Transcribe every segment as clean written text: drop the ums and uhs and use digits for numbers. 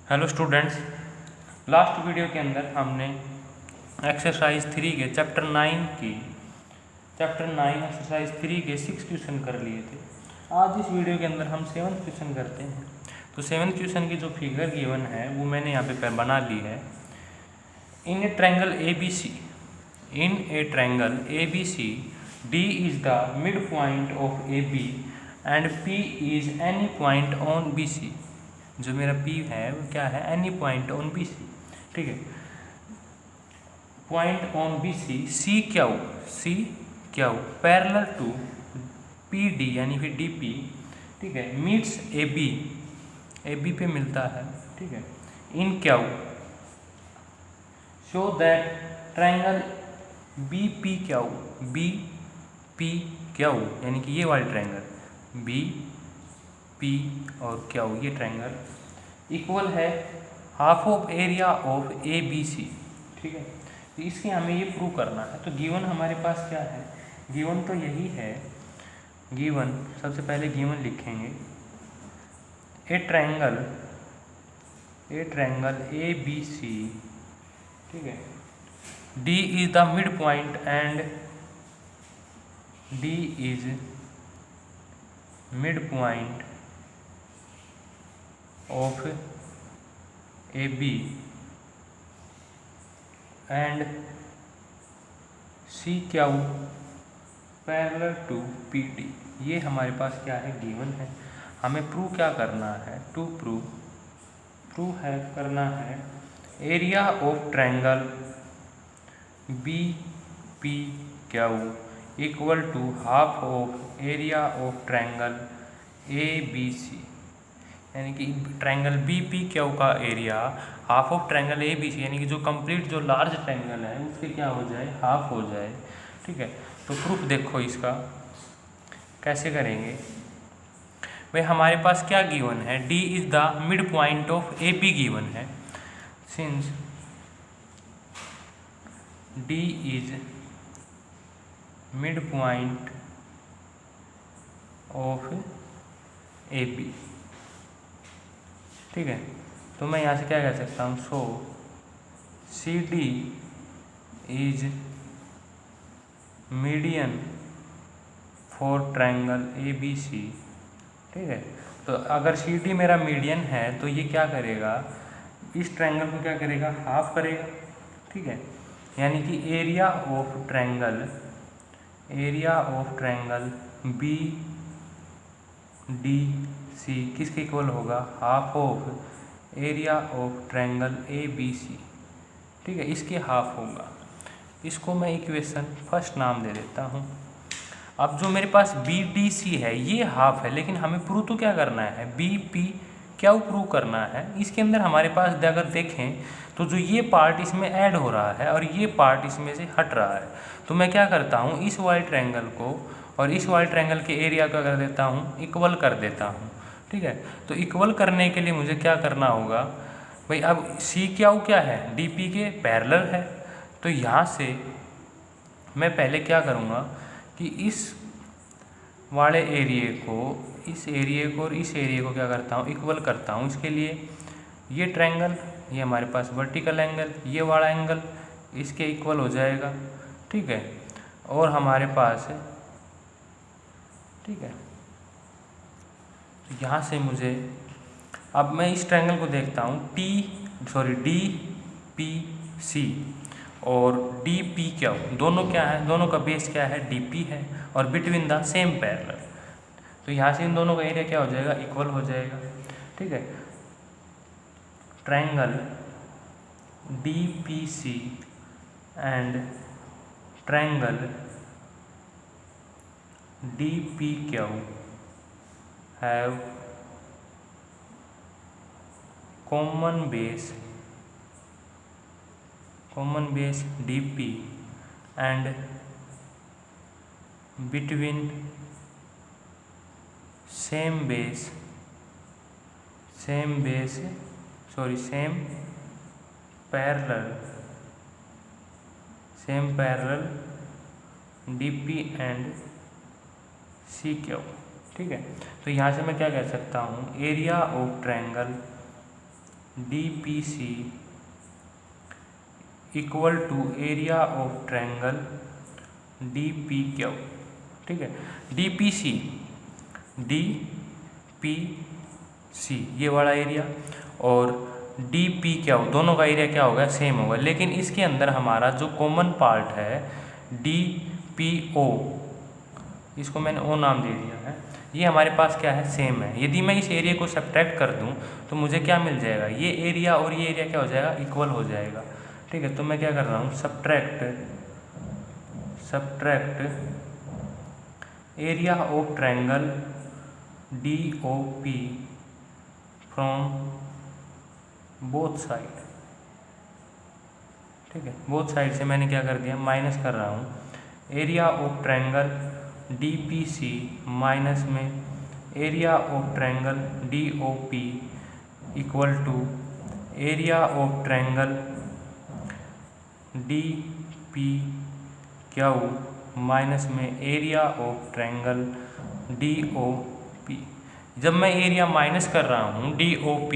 Hello students, last video के अंदर हमने एक्सरसाइज 3 के चैप्टर 9 एक्सरसाइज 3 के 6 क्वेश्चन कर लिए थे। आज इस वीडियो के अंदर हम 7th क्वेश्चन करते हैं। तो 7th क्वेश्चन की जो फिगर गिवन है वो मैंने यहाँ पे बना ली है। In a triangle A B C D is the mid point of A B and P is any point on B C. जो मेरा P है वो क्या है? Any point on B C. ठीक है, point on B C Q parallel to P D यानी फिर डी पी। ठीक है, मीट्स ए बी पे मिलता है। ठीक है, in Q show that triangle B P Q यानी कि ये वाली ट्रायंगल बी पी और क्यू, ये ट्रायंगल इक्वल है half of area of A B C. ठीक है, तो इसके हमें ये प्रूव करना है। तो गिवन हमारे पास क्या है? गिवन तो यही है। गिवन सबसे पहले गिवन लिखेंगे, ए ट्रायंगल ए बी सी। ठीक है, D is the mid point and D is mid point of AB and CQ parallel to PD। ये हमारे पास क्या है? गिवन है। हमें प्रूव क्या करना है? टू प्रूव है करना है area of triangle BPQ equal to half of area of triangle ABC। यानी कि ट्रायंगल बी पी क्यू का area half of triangle A B C, यानी कि जो कंप्लीट जो लार्ज ट्रायंगल है उसके क्या हो जाए? हाफ हो जाए। ठीक है, तो प्रूफ देखो इसका कैसे करेंगे। भाई हमारे पास क्या गिवन है? D is the mid point of A B given है। Since D is mid point of A B. ठीक है, तो मैं यहाँ से क्या कह सकता हूँ? So C D is median for triangle A B C. ठीक है, तो अगर सी डी मेरा मीडियन है तो ये क्या करेगा? इस ट्रायंगल को क्या करेगा? हाफ करेगा। ठीक है, यानी कि area of triangle B D C किसके इक्वल होगा? Half of area of triangle A B C. ठीक है, इसके हाफ होगा। इसको मैं इक्वेशन फर्स्ट नाम दे देता हूँ। अब जो मेरे पास बी डी सी है ये हाफ है, लेकिन हमें प्रूव तो क्या करना है? बी पी क्यू प्रूव करना है। इसके अंदर हमारे पास अगर देखें तो जो ये पार्ट इसमें ऐड हो रहा है और ये पार्ट इसमें से हट रहा है, तो मैं क्या करता हूँ? इस वाले ट्रायंगल को और इस वाले ट्रायंगल के एरिया का कर देता हूँ, इक्वल कर देता हूँ। ठीक है, तो इक्वल करने के लिए मुझे क्या करना होगा? भाई अब सी क्यू क्या है? डी पी के पैरेलल है। तो यहाँ से मैं पहले क्या करूँगा कि इस वाले एरिए को और इस एरिए को क्या करता हूँ? इक्वल करता हूँ। इसके लिए ये ट्रायंगल, ये हमारे पास वर्टिकल एंगल, ये वाला एंगल इसके इक्वल हो जाएगा। ठीक है, और हमारे पास ठीक है, तो यहाँ से मुझे अब मैं इस ट्रायंगल को देखता हूँ डी पी सी और डी पी क्यू दोनों क्या है? दोनों का बेस क्या है? डी पी है और बिटवीन द सेम पैरेलल। तो यहाँ से इन दोनों का एरिया क्या हो जाएगा? इक्वल हो जाएगा। ठीक है, triangle D P C and triangle D P Q have common base DP and between same parallel DP and CQ। ठीक है, तो यहाँ से मैं क्या कह सकता हूँ? Area of triangle DPC equal to area of triangle DPQ। ठीक है, DPC ये वाला एरिया और DPQ दोनों का एरिया क्या होगा, सेम होगा, लेकिन इसके अंदर हमारा जो कॉमन पार्ट है DPO, इसको मैंने O नाम दे दिया है, ये हमारे पास क्या है, सेम है। यदि मैं इस एरिया को सब्ट्रैक्ट कर दूं तो मुझे क्या मिल जाएगा, ये एरिया और ये एरिया क्या हो जाएगा, इक्वल हो जाएगा। ठीक है, तो मैं क्या कर रहा हूँ, subtract area of triangle DOP from both side. ठीक है, बोथ साइड से मैंने क्या कर दिया, माइनस कर रहा हूँ। Area of triangle DPC minus में area of triangle DOP equal to area of triangle DPQ minus में एरिया ऑफ ट्रायंगल DOP। जब मैं एरिया माइनस कर रहा हूँ DOP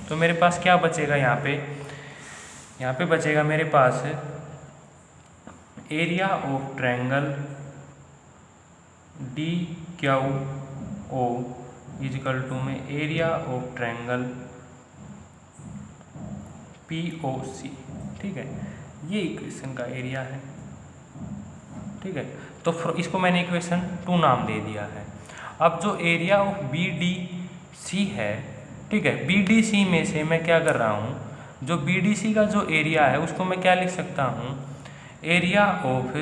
तो मेरे पास क्या बचेगा, यहाँ पे बचेगा मेरे पास area of triangle DQO is equal to में एरिया ऑफ ट्रायंगल POC। ठीक है, ये इक्वेशन का एरिया है। ठीक है, तो इसको मैंने इक्वेशन 2 नाम दे दिया है। अब जो एरिया ऑफ BDC है, ठीक है, BDC में से मैं क्या कर रहा हूँ, जो BDC का जो एरिया है उसको मैं क्या लिख सकता हूँ, area of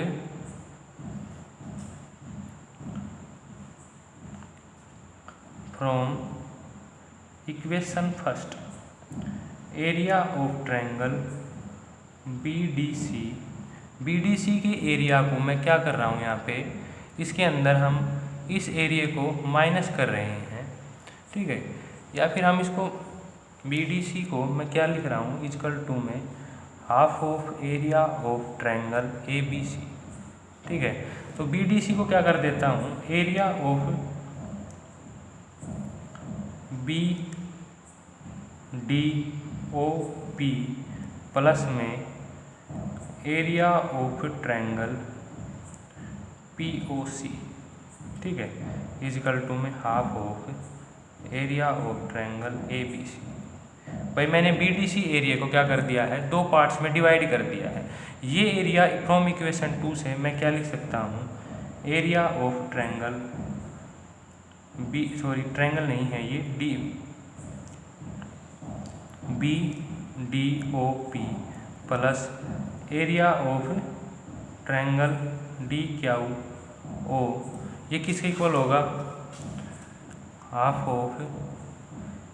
from equation first area of triangle BDC के एरिया को मैं क्या कर रहा हूँ, यहाँ पे इसके अंदर हम इस एरिया को माइनस कर रहे हैं। ठीक है, या फिर हम इसको BDC को मैं क्या लिख रहा हूँ, इक्वल टू में half of area of triangle ABC। ठीक है, तो BDC को क्या कर देता हूँ, एरिया ऑफ BDOP प्लस में एरिया ऑफ ट्रायंगल POC। ठीक है, इजिकल टू में half of area of triangle ABC। भाई मैंने BDC एरिया को क्या कर दिया है, 2 पार्ट्स में डिवाइड कर दिया है। ये एरिया फ्रॉम इक्वेशन 2 से मैं क्या लिख सकता हूँ, एरिया ऑफ ट्रायंगल ट्रायंगल नहीं है ये, BDOP plus area of triangle DQO, ये किसके इक्वल होगा, half of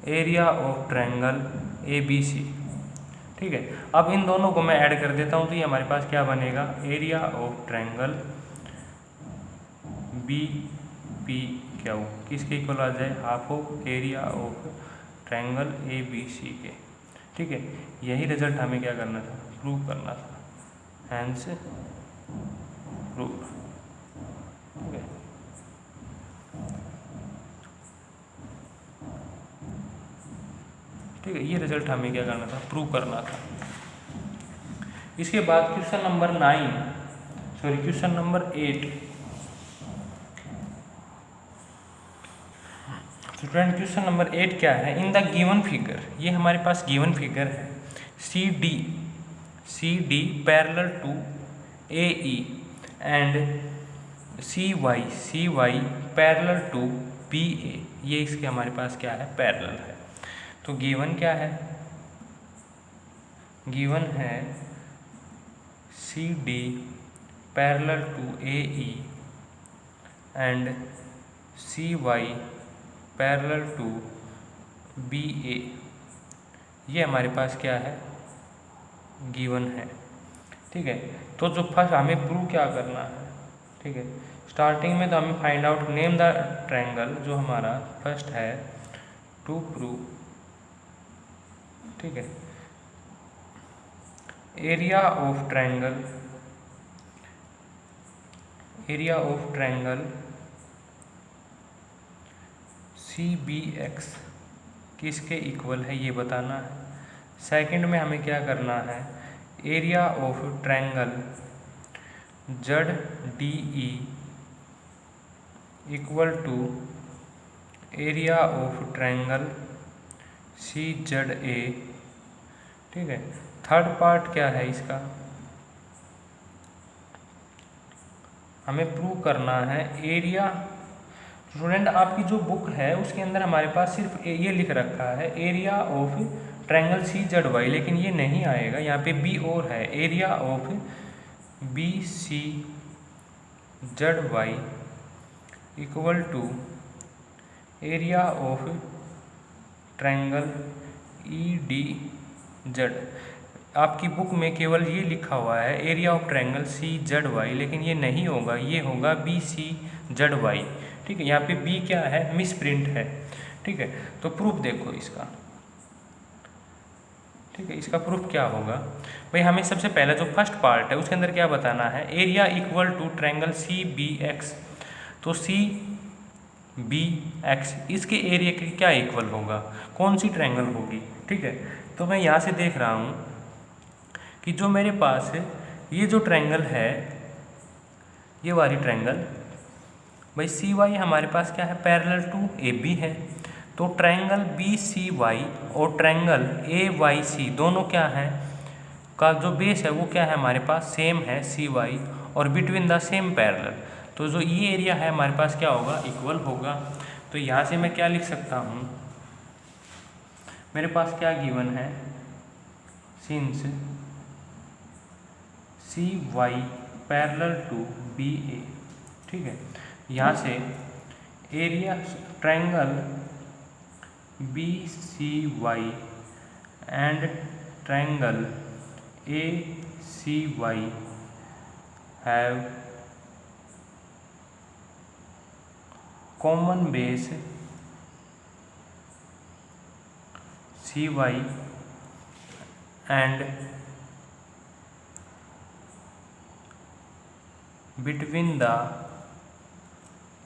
area of triangle ABC। ठीक है, अब इन दोनों को मैं ऐड कर देता हूँ तो ये हमारे पास क्या बनेगा, एरिया ऑफ ट्रायंगल BPQ किसके इक्वल आ जाए, half of area of triangle ABC के। ठीक है, यही रिजल्ट हमें क्या करना था, प्रूव करना था, हैंस प्रूव। ठीक है, ठीक है, ये रिजल्ट हमें क्या करना था, प्रूव करना था। इसके बाद question number 8। Student question number 8 क्या है, इन द गिवन फिगर, ये हमारे पास गिवन फिगर है, CD parallel to AE and CY parallel to BA, ये इसके हमारे पास क्या है, पैरेलल है। तो गिवन क्या है, गिवन है CD parallel to AE and CY parallel to BA, ये हमारे पास क्या है, गिवन है। ठीक है, तो जो फर्स्ट हमें प्रूव क्या करना है, ठीक है, स्टार्टिंग में तो हमें find out name the triangle, जो हमारा फर्स्ट है टू प्रूव। ठीक है, एरिया ऑफ ट्रायंगल CBX किसके इक्वल है ये बताना है। सेकंड में हमें क्या करना है, area of triangle Z D E equal to area of triangle C Z A. ठीक है, थर्ड पार्ट क्या है इसका, हमें प्रूव करना है एरिया। स्टूडेंट आपकी जो बुक है उसके अंदर हमारे पास सिर्फ ये लिख रखा है area of triangle C Z Y, लेकिन ये नहीं आएगा, यहाँ पे बी और है, area of B C Z Y equal to area of triangle E D Z. आपकी बुक में केवल ये लिखा हुआ है area of triangle C Z Y, लेकिन ये नहीं होगा, ये होगा बी सी जेड वाई। ठीक है, यहाँ पे बी क्या है, मिस प्रिंट है। ठीक है, तो प्रूफ देखो इसका। ठीक है, इसका प्रूफ क्या होगा भाई, हमें सबसे पहले जो फर्स्ट पार्ट है उसके अंदर क्या बताना है, area equal to triangle C B X. तो सी बी एक्स इसके एरिया के क्या इक्वल होगा, कौन सी ट्रायंगल होगी। ठीक है, तो मैं यहाँ से देख रहा हूँ कि जो मेरे पास है ये जो ट्रायंगल है, ये वाली ट्रायंगल भाई सी वाई हमारे पास क्या है, पैरेलल टू ए बी है। तो ट्रायंगल बी सी वाई और ट्रायंगल ए वाई सी दोनों क्या है, का जो बेस है वो क्या है हमारे पास, सेम है सी वाई, और बिटवीन द सेम पैरेलल। तो जो ये एरिया है हमारे पास क्या होगा, इक्वल होगा। तो यहाँ से मैं क्या लिख सकता हूँ, मेरे पास क्या गिवन है, since C Y parallel to B A. ठीक है, यहाँ से area triangle B C Y and triangle A C Y have common base C Y and between the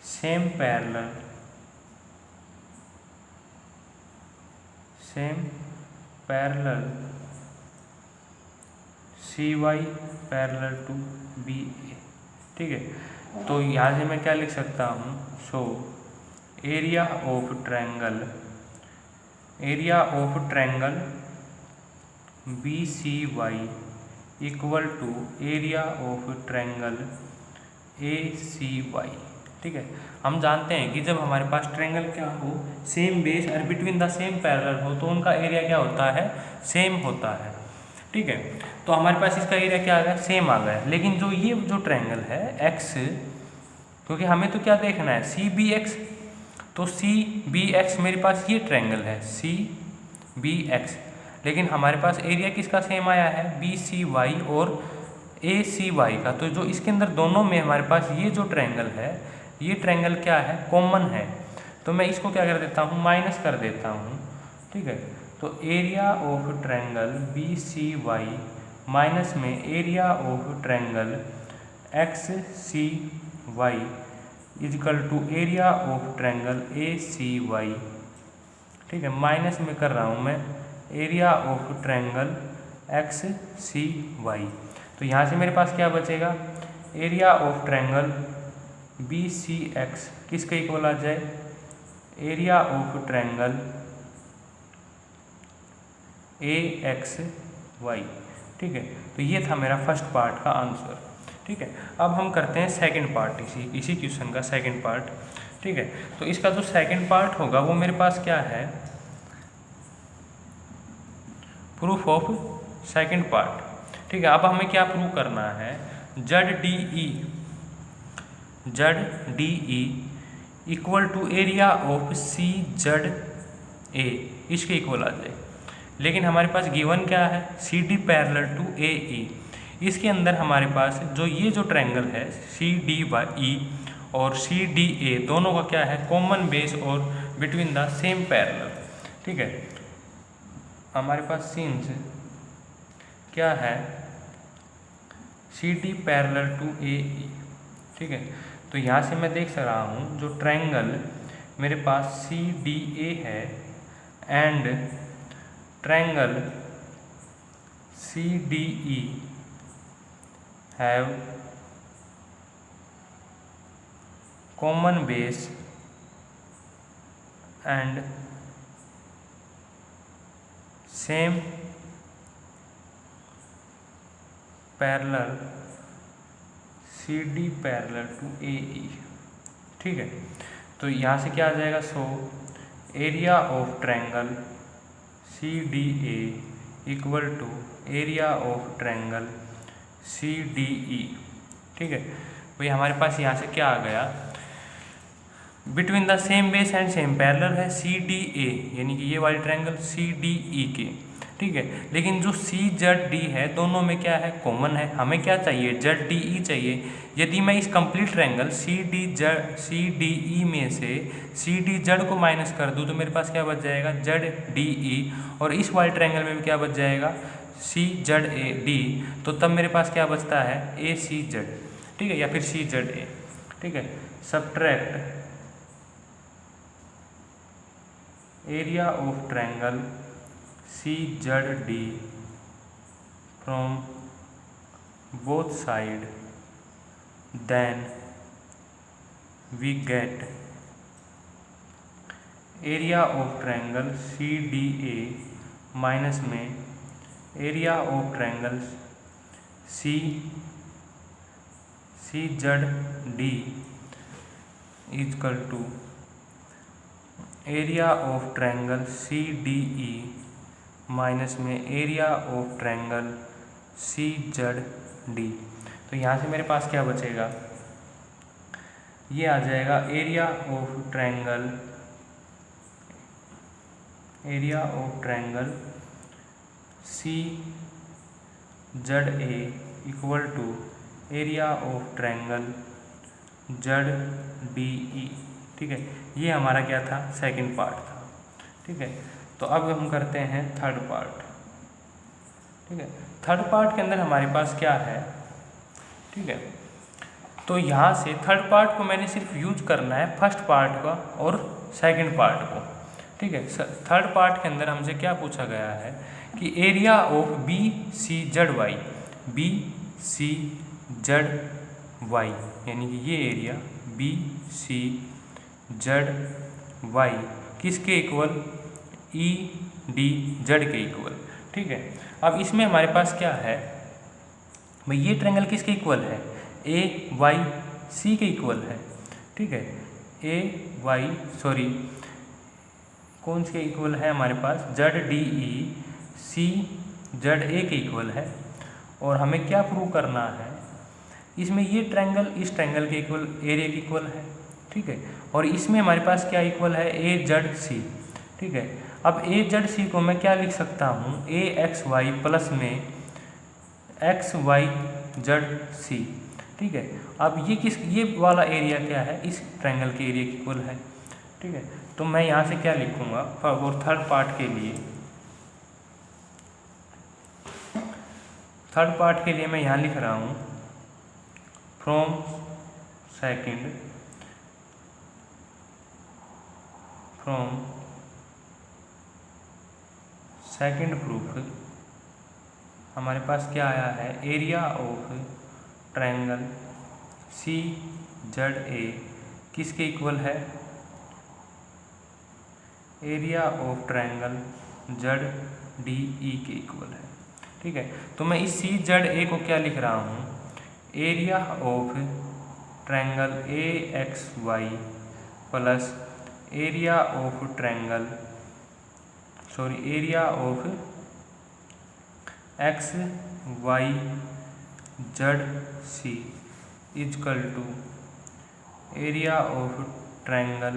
same parallel cy parallel to B A. ठीक है, तो यहाँ से मैं क्या लिख सकता हूँ, so area of triangle B C Y equal to area of triangle A C Y. ठीक है, हम जानते हैं कि जब हमारे पास ट्रायंगल क्या हो, सेम बेस और बिटवीन द सेम पैरेलल हो, तो उनका एरिया क्या होता है, सेम होता है। ठीक है, तो हमारे पास इसका एरिया क्या आ गया, सेम आ गया। लेकिन जो ये जो ट्रायंगल है एक्स, क्योंकि हमें तो क्या देखना है, सी बी एक्स, तो सी बी एक्स मेरे पास ये ट्रायंगल है सी बी एक्स, लेकिन हमारे पास एरिया किसका सेम आया है, बी सी वाई और ए सी वाई का। तो जो इसके अंदर दोनों में हमारे पास ये जो ट्रायंगल है, ये ट्रायंगल क्या है, कॉमन है। तो मैं इसको क्या कर देता हूँ, माइनस कर देता हूँ। ठीक है, तो area of triangle B C Y minus में area of triangle X C Y is equal to area of triangle A C Y. ठीक है, माइनस में कर रहा हूँ मैं area of triangle X C Y. तो यहाँ से मेरे पास क्या बचेगा, area of triangle B C X किसके इक्वल आ जाए, area of triangle A X Y. ठीक है, तो ये था मेरा फर्स्ट पार्ट का आंसर। ठीक है, अब हम करते हैं सेकंड पार्ट, इसी क्वेश्चन का सेकंड पार्ट। ठीक है, तो इसका जो सेकंड पार्ट होगा वो मेरे पास क्या है, प्रूफ ऑफ सेकंड पार्ट। ठीक है, अब हमें क्या प्रूव करना है, Z D E equal to area of C Z A, इसके इक्वल आ जाए। लेकिन हमारे पास गिवन क्या है, सी डी पैरेलल टू ए ई। इसके अंदर हमारे पास जो ये जो ट्रायंगल है सी डी वाई ई और सी डी ए दोनों का क्या है, कॉमन बेस और बिटवीन द सेम पैरेलल। ठीक है, हमारे पास सिंस क्या है, सी डी पैरेलल टू ए ई। ठीक है, तो यहाँ से मैं देख रहा हूँ जो ट्रायंगल मेरे पास सी डी ए है and triangle CDE have common base and same parallel CD parallel to AE। ठीक है, तो यहाँ से क्या आ जाएगा, so area of triangle CDA equal to area of triangle CDE। ठीक है, भाई हमारे पास यहाँ से क्या आ गया, between the same base and same parallel है CDA, यानी कि ये वाली ट्रायंगल CDE के। ठीक है, लेकिन जो CZD है दोनों में क्या है, कॉमन है। हमें क्या चाहिए, ZDE चाहिए। यदि मैं इस कंप्लीट ट्रायंगल CDE में से CDZ को माइनस कर दूं तो मेरे पास क्या बच जाएगा, ZDE, और इस वाले ट्रायंगल में भी क्या बच जाएगा, CZAD। तो तब मेरे पास क्या बचता है, ACZ। ठीक है, या फिर CZA। ठीक है, subtract area of triangle CZD from both side, then we get area of triangle CDA minus में area of triangle CZD equal to area of triangle CDE minus में एरिया ऑफ ट्रायंगल CZD। तो यहाँ से मेरे पास क्या बचेगा, ये आ जाएगा area of triangle CZA equal to area of triangle ZDE। ठीक है, ये हमारा क्या था, सेकंड पार्ट था। ठीक है, तो अब हम करते हैं थर्ड पार्ट। ठीक है, थर्ड पार्ट के अंदर हमारे पास क्या है, ठीक है, तो यहाँ से थर्ड पार्ट को मैंने सिर्फ यूज करना है फर्स्ट पार्ट का और सेकंड पार्ट को। ठीक है, थर्ड पार्ट के अंदर हमसे क्या पूछा गया है कि एरिया ऑफ BCZY, BCZY यानी कि ये एरिया BCZY किसके इक्वल, EDZ के इक्वल। ठीक है, अब इसमें हमारे पास क्या है भाई, ये ट्रायंगल किसके इक्वल है, AYC के इक्वल है। ठीक है, कौन से इक्वल है हमारे पास, ZDE CZA के इक्वल है। और हमें क्या प्रूव करना है, इसमें ये ट्रायंगल इस ट्रायंगल के इक्वल, एरिया के इक्वल है। ठीक है, और इसमें हमारे पास क्या इक्वल है, AZC। ठीक है, अब AZC को मैं क्या लिख सकता हूँ, AXY प्लस में XYZC। ठीक है, अब ये वाला एरिया क्या है, इस ट्रायंगल के एरिया के इक्वल है। ठीक है, तो मैं यहाँ से क्या लिखूँगा, और थर्ड पार्ट के लिए मैं यहाँ लिख रहा हूँ फ्रॉम सेकंड प्रूफ हमारे पास क्या आया है, एरिया ऑफ ट्रायंगल CZA किसके इक्वल है, एरिया ऑफ ट्रायंगल ZDE के इक्वल है। ठीक है, तो मैं इस CZA को क्या लिख रहा हूँ, area of triangle AXY plus area of XYZC equal to area of triangle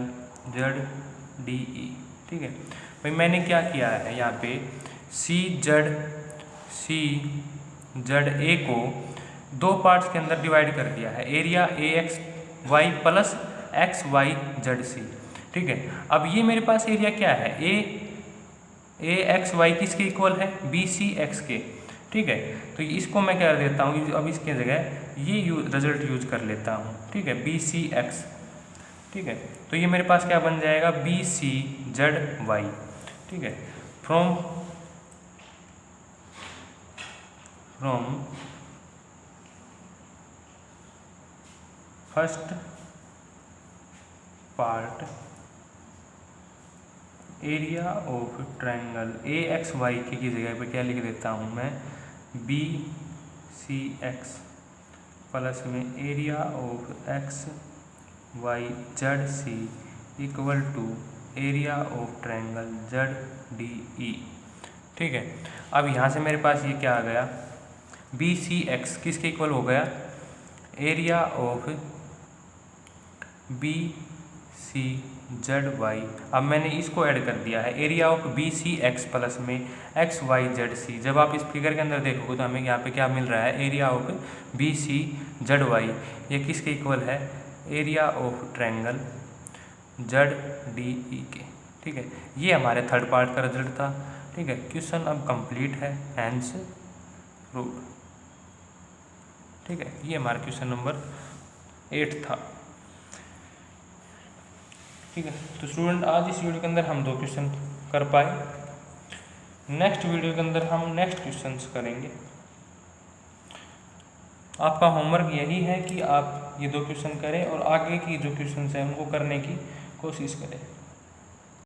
ZDE। ठीक है, भाई मैंने क्या किया है, यहाँ पे CZA को दो पार्ट्स के अंदर डिवाइड कर दिया है, एरिया AXY प्लस XYZC। ठीक है, अब ये मेरे पास एरिया क्या है, AXY किसके इक्वल है, BCX के। ठीक है, तो इसको मैं क्या कर देता हूँ, अब इसके जगह ये रिजल्ट यूज कर लेता हूँ। ठीक है, BCX। ठीक है, तो ये मेरे पास क्या बन जाएगा, BCZY। ठीक है, from from first part area of triangle A X Y की जगह पे क्या लिख देता हूँ मैं, बी सी एक्स प्लस में area of X Y Z C equal to area of triangle Z D E. ठीक है, अब यहाँ से मेरे पास ये क्या आ गया, बी सी एक्स किसके इक्वल हो गया, area of B C Z Y. अब मैंने इसको ऐड कर दिया है, area of B C X plus में एक्स वाई जेड सी। जब आप इस फिगर के अंदर देखोगे तो हमें यहाँ पे क्या मिल रहा है, area of B C Z Y, ये किसके इक्वल है, area of triangle Z D E के। ठीक है, ये हमारे थर्ड पार्ट का रिजल्ट था। ठीक है, क्वेश्चन अब कंप्लीट है, हैंस प्रूव्ड। ठीक है, ये हमारा क्वेश्चन नंबर 8 था। ठीक है, तो स्टूडेंट आज इस वीडियो के अंदर हम 2 क्वेश्चन कर पाए। नेक्स्ट वीडियो के अंदर हम नेक्स्ट क्वेश्चंस करेंगे। आपका होमवर्क यही है कि आप ये 2 क्वेश्चन करें और आगे की जो क्वेश्चंस हैं उनको करने की कोशिश करें।